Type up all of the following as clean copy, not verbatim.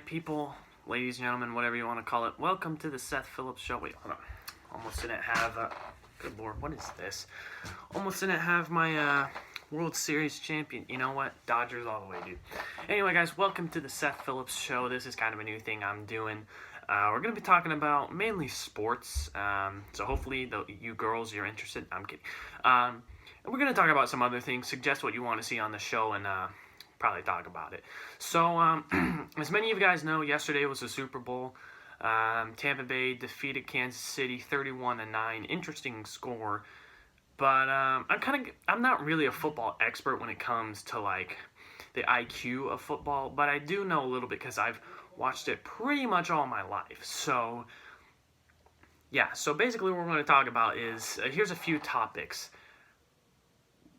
people, ladies and gentlemen, whatever you want to call it. Welcome to the Seth Phillips Show. Wait, hold on. Almost didn't have, good lord, what is this? Almost didn't have my World Series champion. You know what? Dodgers all the way, dude. Anyway, guys, welcome to the Seth Phillips Show. This is kind of a new thing I'm doing. We're going to be talking about mainly sports. So hopefully, you girls, you're interested. I'm kidding. We're going to talk about some other things, suggest what you want to see on the show, and probably talk about it. So, as many of you guys know, yesterday was the Super Bowl. Tampa Bay defeated Kansas City 31-9. Interesting score. But I'm not really a football expert when it comes to like the IQ of football, but I do know a little bit because I've watched it pretty much all my life. So, yeah. So basically, what we're going to talk about is here's a few topics.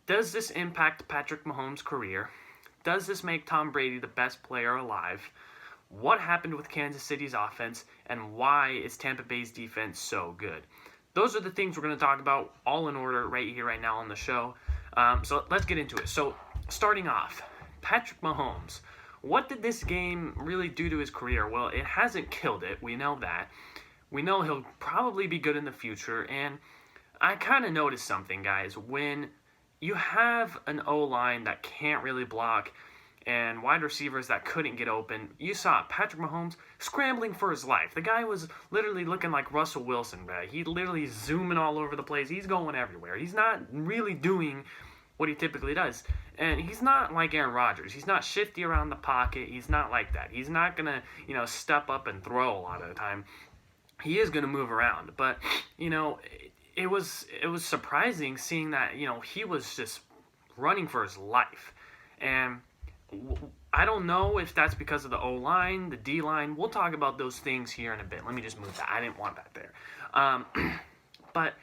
Does this impact Patrick Mahomes' career? Does this make Tom Brady the best player alive? What happened with Kansas City's offense? And why is Tampa Bay's defense so good? Those are the things we're going to talk about all in order right here, right now on the show. So let's get into it. So starting off, Patrick Mahomes. What did this game really do to his career? Well, it hasn't killed it. We know that. We know he'll probably be good in the future. And I kind of noticed something, guys. When you have an O-line that can't really block and wide receivers that couldn't get open, you saw Patrick Mahomes scrambling for his life. The guy was literally looking like Russell Wilson, man. He literally zooming all over the place. He's going everywhere. He's not really doing what he typically does. And he's not like Aaron Rodgers. He's not shifty around the pocket. He's not like that. He's not going to, step up and throw a lot of the time. He is going to move around. But, it was surprising seeing that, he was just running for his life. And I don't know if that's because of the O-line, the D-line. We'll talk about those things here in a bit. Let me just move that. I didn't want that there. But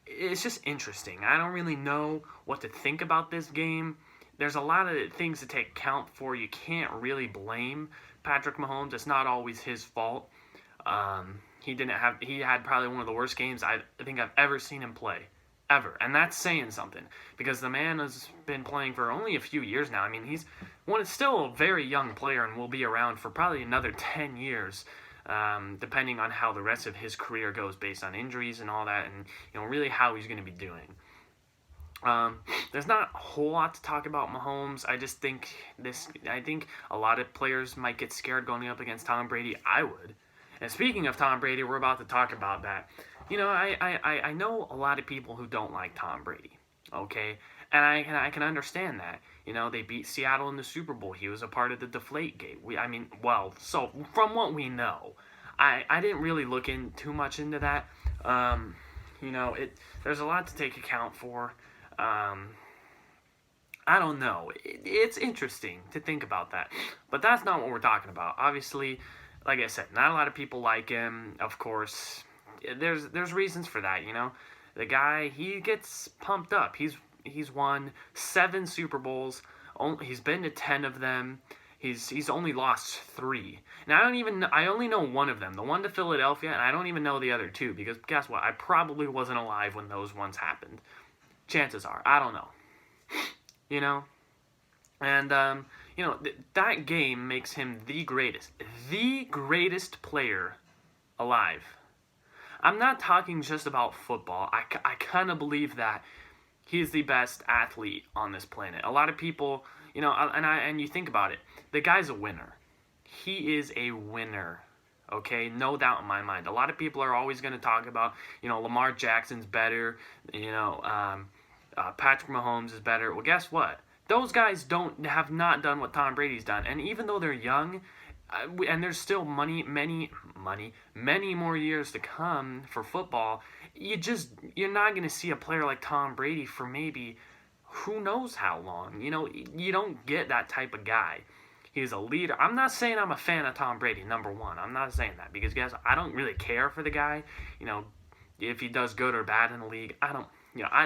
it's just interesting. I don't really know what to think about this game. There's a lot of things to take account for. You can't really blame Patrick Mahomes. It's not always his fault. He had probably one of the worst games I think I've ever seen him play. Ever. And that's saying something. Because the man has been playing for only a few years now. I mean, he's still a very young player and will be around for probably another 10 years. Depending on how the rest of his career goes based on injuries and all that. And, really how he's going to be doing. There's not a whole lot to talk about Mahomes. I just think a lot of players might get scared going up against Tom Brady. I would. And speaking of Tom Brady, we're about to talk about that. I know a lot of people who don't like Tom Brady, okay? And I can understand that. They beat Seattle in the Super Bowl. He was a part of the Deflategate. So from what we know, I didn't really look in too much into that. There's a lot to take account for. I don't know. It's interesting to think about that. But that's not what we're talking about. Obviously, like I said, not a lot of people like him, of course. There's reasons for that, The guy, he gets pumped up. He's won 7 Super Bowls. He's been to 10 of them. He's only lost 3. And I only know one of them, the one to Philadelphia, and I don't even know the other 2 because guess what? I probably wasn't alive when those ones happened. Chances are, I don't know. And that game makes him the greatest player alive. I'm not talking just about football. I kind of believe that he's the best athlete on this planet. A lot of people, and you think about it, the guy's a winner. He is a winner, okay? No doubt in my mind. A lot of people are always going to talk about, Lamar Jackson's better, Patrick Mahomes is better. Well, guess what? Those guys have not done what Tom Brady's done. And even though they're young, and there's still many more years to come for football, you're not going to see a player like Tom Brady for maybe who knows how long. You don't get that type of guy. He's a leader. I'm not saying I'm a fan of Tom Brady, number one. I'm not saying that because, guys, I don't really care for the guy. If he does good or bad in the league, I don't.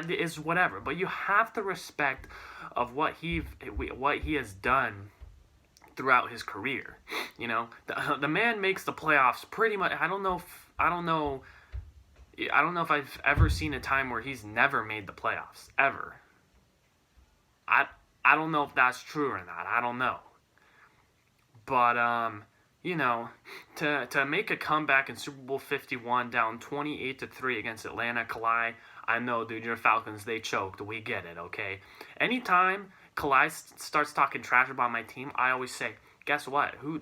It's whatever. But you have to respect of what he has done throughout his career. The man makes the playoffs pretty much. I don't know if I've ever seen a time where he's never made the playoffs ever. I don't know if that's true or not. I don't know. But you know, to make a comeback in Super Bowl 51 down 28-3 against Atlanta, Kawhi, I know, dude, your Falcons, they choked. We get it, okay? Anytime Kawhi starts talking trash about my team, I always say, guess what? Who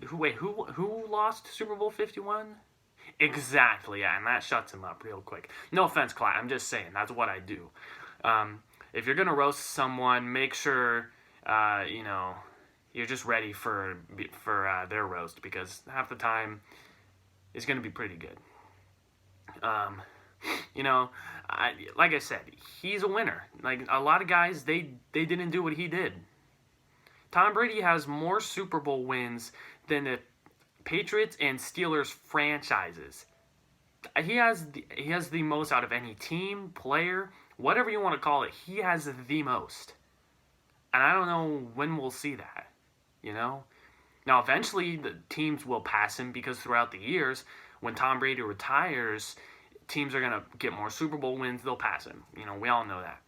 lost Super Bowl 51? Exactly, yeah, and that shuts him up real quick. No offense, Kawhi, I'm just saying, that's what I do. If you're going to roast someone, make sure, you're just ready for their roast, because half the time it's going to be pretty good. Like I said, he's a winner. Like a lot of guys, they didn't do what he did. Tom Brady has more Super Bowl wins than the Patriots and Steelers franchises. He has the most out of any team, player, whatever you want to call it. He has the most. And I don't know when we'll see that, Now, eventually, the teams will pass him because throughout the years, when Tom Brady retires, teams are going to get more Super Bowl wins. They'll pass him. We all know that.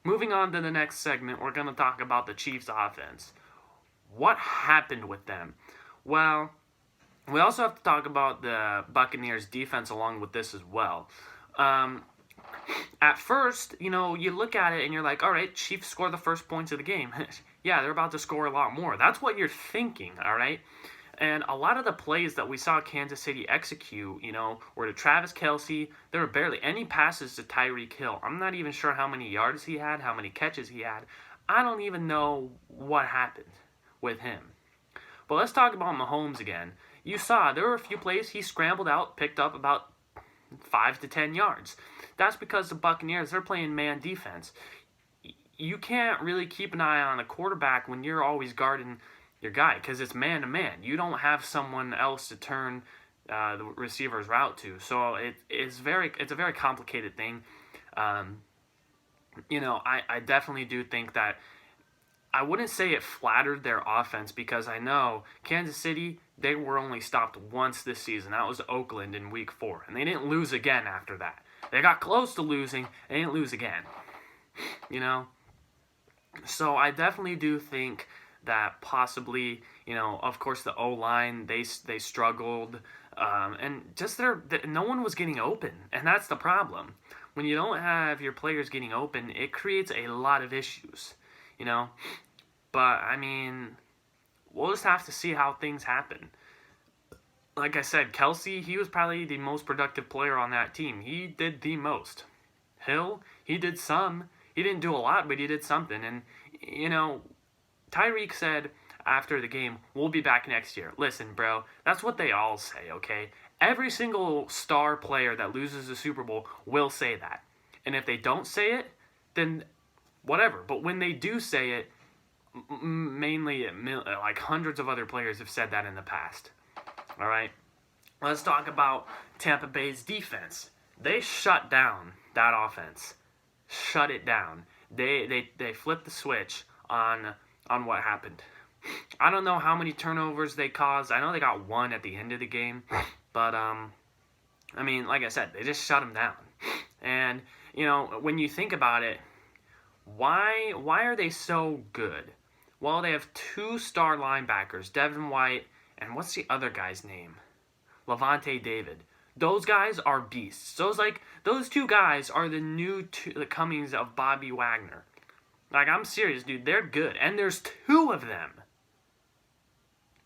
Moving on to the next segment, we're going to talk about the Chiefs' offense. What happened with them? Well, we also have to talk about the Buccaneers' defense along with this as well. At first, you look at it and you're like, all right, Chiefs score the first points of the game. Yeah, they're about to score a lot more. That's what you're thinking, all right? And a lot of the plays that we saw Kansas City execute, were to Travis Kelce. There were barely any passes to Tyreek Hill. I'm not even sure how many yards he had, how many catches he had. I don't even know what happened with him. But let's talk about Mahomes again. You saw there were a few plays he scrambled out, picked up about 5 to 10 yards. That's because the Buccaneers, they're playing man defense. You can't really keep an eye on the quarterback when you're always guarding your guy because it's man to man. You don't have someone else to turn the receiver's route to. So it's a very complicated thing. I definitely do think that I wouldn't say it flattered their offense because I know Kansas City, they were only stopped once this season. That was Oakland in Week 4. And they didn't lose again after that. They got close to losing. They didn't lose again. So I definitely do think that possibly, of course the O-line, they struggled. And just no one was getting open. And that's the problem. When you don't have your players getting open, it creates a lot of issues. But, we'll just have to see how things happen. Like I said, Kelce, he was probably the most productive player on that team. He did the most. Hill, he did some. He didn't do a lot, but he did something. And, Tyreek said after the game, we'll be back next year. Listen, bro, that's what they all say, okay? Every single star player that loses the Super Bowl will say that. And if they don't say it, then whatever. But when they do say it, mainly like hundreds of other players have said that in the past. All right, let's talk about Tampa Bay's defense. They shut down that offense. Shut it down. They flipped the switch on what happened. I don't know how many turnovers they caused. I know they got one at the end of the game, but like I said, they just shut them down. And when you think about it, why are they so good? Well, they have 2 star linebackers, Devin White, and what's the other guy's name? Levante David. Those guys are beasts. Those 2 guys are the comings of Bobby Wagner. Like, I'm serious, dude. They're good. And there's 2 of them.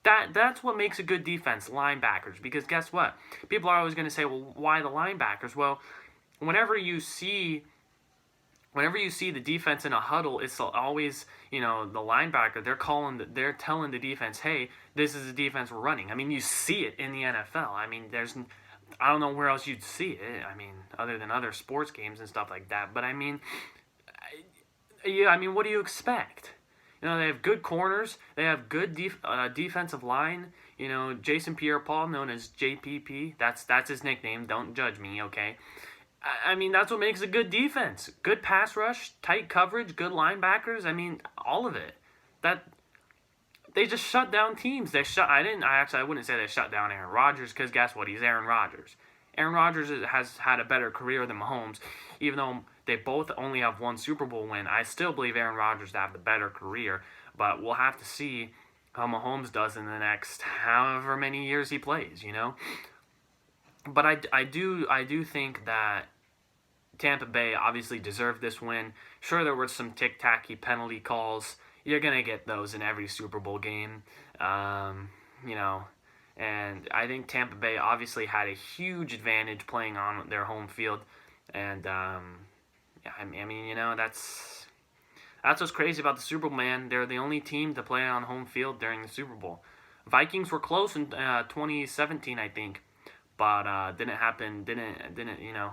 That's what makes a good defense, linebackers. Because guess what? People are always going to say, well, why the linebackers? Well, whenever you see the defense in a huddle, it's always, the linebacker, they're telling the defense, hey, this is the defense we're running. You see it in the NFL. I don't know where else you'd see it. Other than other sports games and stuff like that. But what do you expect? They have good corners. They have good defensive line. Jason Pierre-Paul, known as JPP. That's his nickname. Don't judge me, okay? That's what makes a good defense. Good pass rush, tight coverage, good linebackers. All of it. They just shut down teams. I wouldn't say they shut down Aaron Rodgers because guess what? He's Aaron Rodgers. Aaron Rodgers has had a better career than Mahomes. Even though they both only have 1 Super Bowl win, I still believe Aaron Rodgers to have the better career. But we'll have to see how Mahomes does in the next however many years he plays, you know. But I do think that Tampa Bay obviously deserved this win. Sure, there were some tic-tacky penalty calls. You're going to get those in every Super Bowl game. You know, and I think Tampa Bay obviously had a huge advantage playing on their home field. And, yeah, I mean, you know, that's what's crazy about the Super Bowl, man. They're the only team to play on home field during the Super Bowl. Vikings were close in 2017, I think, but didn't happen. Didn't you know?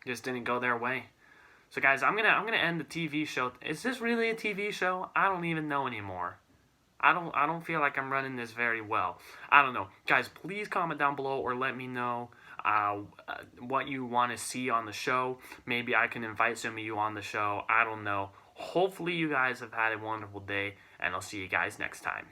Just didn't go their way. So guys, I'm gonna end the TV show. Is this really a TV show? I don't even know anymore. I don't feel like I'm running this very well. I don't know, guys. Please comment down below or let me know what you want to see on the show. Maybe I can invite some of you on the show. I don't know. Hopefully you guys have had a wonderful day, and I'll see you guys next time.